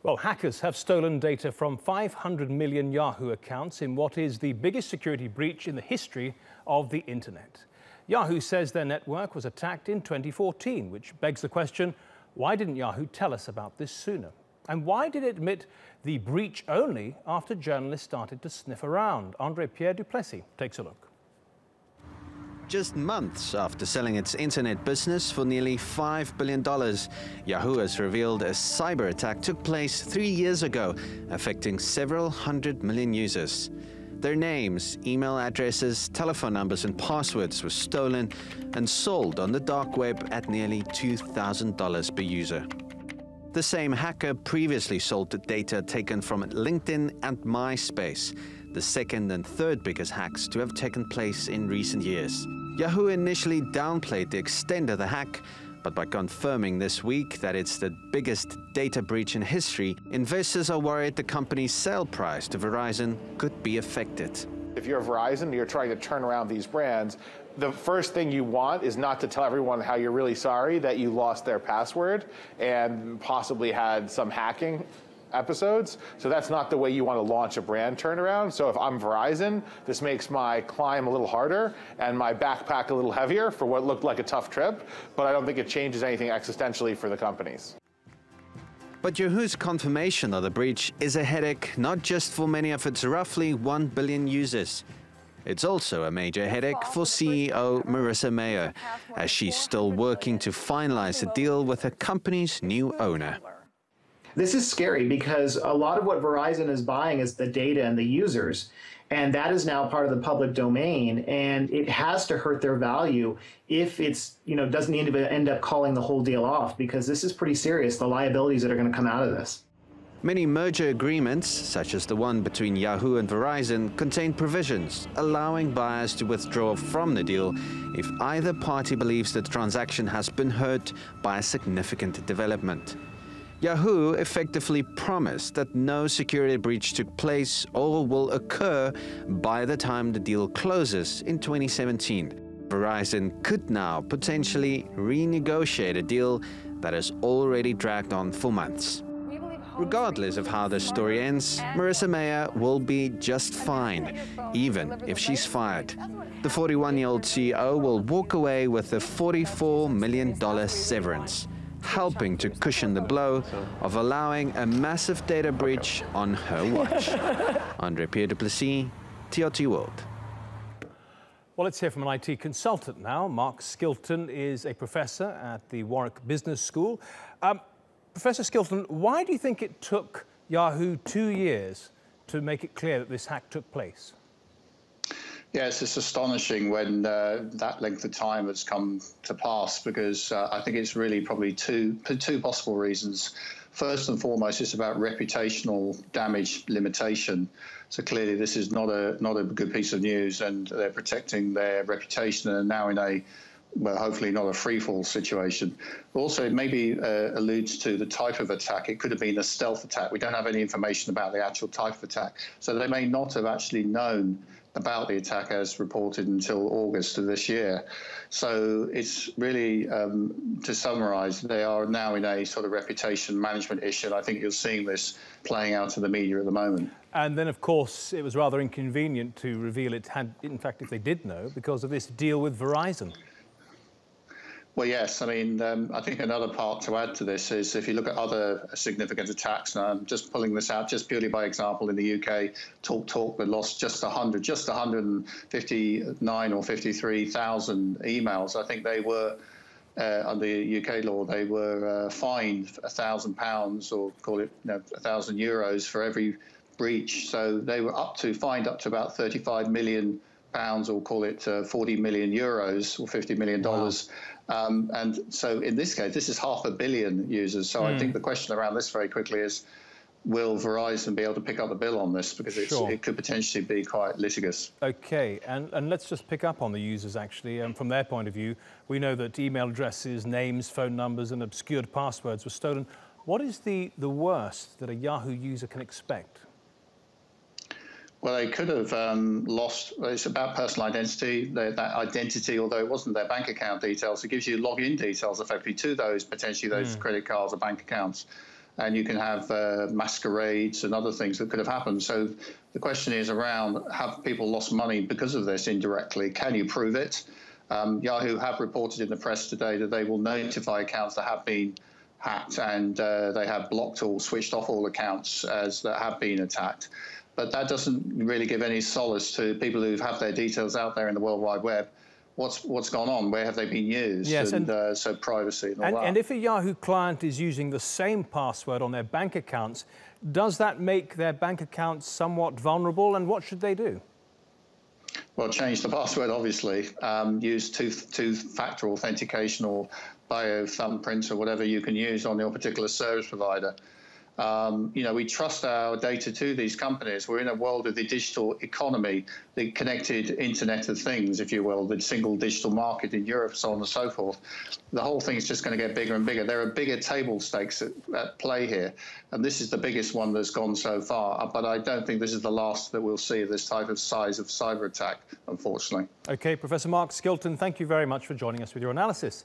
Well, hackers have stolen data from 500 million Yahoo accounts in what is the biggest security breach in the history of the internet. Yahoo says their network was attacked in 2014, which begs the question, why didn't Yahoo tell us about this sooner? And why did it admit the breach only after journalists started to sniff around? Andre-Pierre du Plessis takes a look. Just months after selling its internet business for nearly $5 billion, Yahoo has revealed a cyber attack took place 3 years ago, affecting several hundred million users. Their names, email addresses, telephone numbers and passwords were stolen and sold on the dark web at nearly $2,000 per user. The same hacker previously sold the data taken from LinkedIn and MySpace, the second and third biggest hacks to have taken place in recent years. Yahoo initially downplayed the extent of the hack, but by confirming this week that it's the biggest data breach in history, investors are worried the company's sale price to Verizon could be affected. If you're Verizon and you're trying to turn around these brands, the first thing you want is not to tell everyone how you're really sorry that you lost their password and possibly had some hacking episodes. So that's not the way you want to launch a brand turnaround. So if I'm Verizon, this makes my climb a little harder and my backpack a little heavier for what looked like a tough trip, but I don't think it changes anything existentially for the companies. But Yahoo's confirmation of the breach is a headache not just for many of its roughly 1 billion users. It's also a major headache for CEO Marissa Mayer, as she's still working to finalize a deal with the company's new owner. This is scary because a lot of what Verizon is buying is the data and the users, and that is now part of the public domain, and it has to hurt their value if it's, doesn't need to end up calling the whole deal off, because this is pretty serious, the liabilities that are going to come out of this. Many merger agreements, such as the one between Yahoo and Verizon, contain provisions allowing buyers to withdraw from the deal if either party believes the transaction has been hurt by a significant development. Yahoo effectively promised that no security breach took place or will occur by the time the deal closes in 2017. Verizon could now potentially renegotiate a deal that has already dragged on for months. Regardless of how this story ends, Marissa Mayer will be just fine, even if she's fired. The 41-year-old CEO will walk away with a $44 million severance, helping to cushion the blow of allowing a massive data breach on her watch. Andre-Pierre du Plessis, TRT World. Well, let's hear from an IT consultant now. Mark Skilton is a professor at the Warwick Business School. Professor Skilton, why do you think it took Yahoo 2 years to make it clear that this hack took place? Yes, it's astonishing when that length of time has come to pass, because I think it's really probably two possible reasons. First and foremost, it's about reputational damage limitation. So clearly this is not a good piece of news, and they're protecting their reputation and now in a, well, hopefully not a free-fall situation. Also, it maybe alludes to the type of attack. It could have been a stealth attack. We don't have any information about the actual type of attack. So they may not have actually known about the attack as reported until August of this year. So it's really, to summarize, they are now in a sort of reputation management issue. And I think you're seeing this playing out in the media at the moment. And then, of course, it was rather inconvenient to reveal it had, in fact, if they did know, because of this deal with Verizon. Well, yes. I mean, I think another part to add to this is if you look at other significant attacks, and I'm just pulling this out just purely by example, in the UK, TalkTalk that lost just 159 or 53,000 emails. I think they were, under UK law, they were fined £1,000 or call it €1,000 for every breach. So they were fined up to about £35 million, or call it 40 million euros or $50 million. Wow. And so in this case, this is 500 million users. So I think the question around this very quickly is, will Verizon be able to pick up the bill on this? Because it could potentially be quite litigious. OK, and let's just pick up on the users, actually. From their point of view, we know that email addresses, names, phone numbers and obscured passwords were stolen. What is the worst that a Yahoo user can expect? Well, they could have lost, it's about personal identity, that identity, although it wasn't their bank account details, it gives you login details effectively to those, potentially those credit cards or bank accounts. and you can have masquerades and other things that could have happened. So the question is around, have people lost money because of this indirectly? Can you prove it? Yahoo have reported in the press today that they will notify accounts that have been hacked, and they have blocked or switched off all accounts that have been attacked. But that doesn't really give any solace to people who have their details out there in the World Wide Web. What's gone on? Where have they been used? Yes, and so privacy and all that. And if a Yahoo client is using the same password on their bank accounts, does that make their bank accounts somewhat vulnerable, and what should they do? Well, change the password, obviously. Use two-factor authentication or bio thumbprints or whatever you can use on your particular service provider. We trust our data to these companies. We're in a world of the digital economy, the connected Internet of Things, if you will, the single digital market in Europe, so on and so forth. The whole thing is just going to get bigger and bigger. There are bigger table stakes at play here, and this is the biggest one that's gone so far. But I don't think this is the last that we'll see of this type of size of cyber attack, unfortunately. OK, Professor Mark Skilton, thank you very much for joining us with your analysis.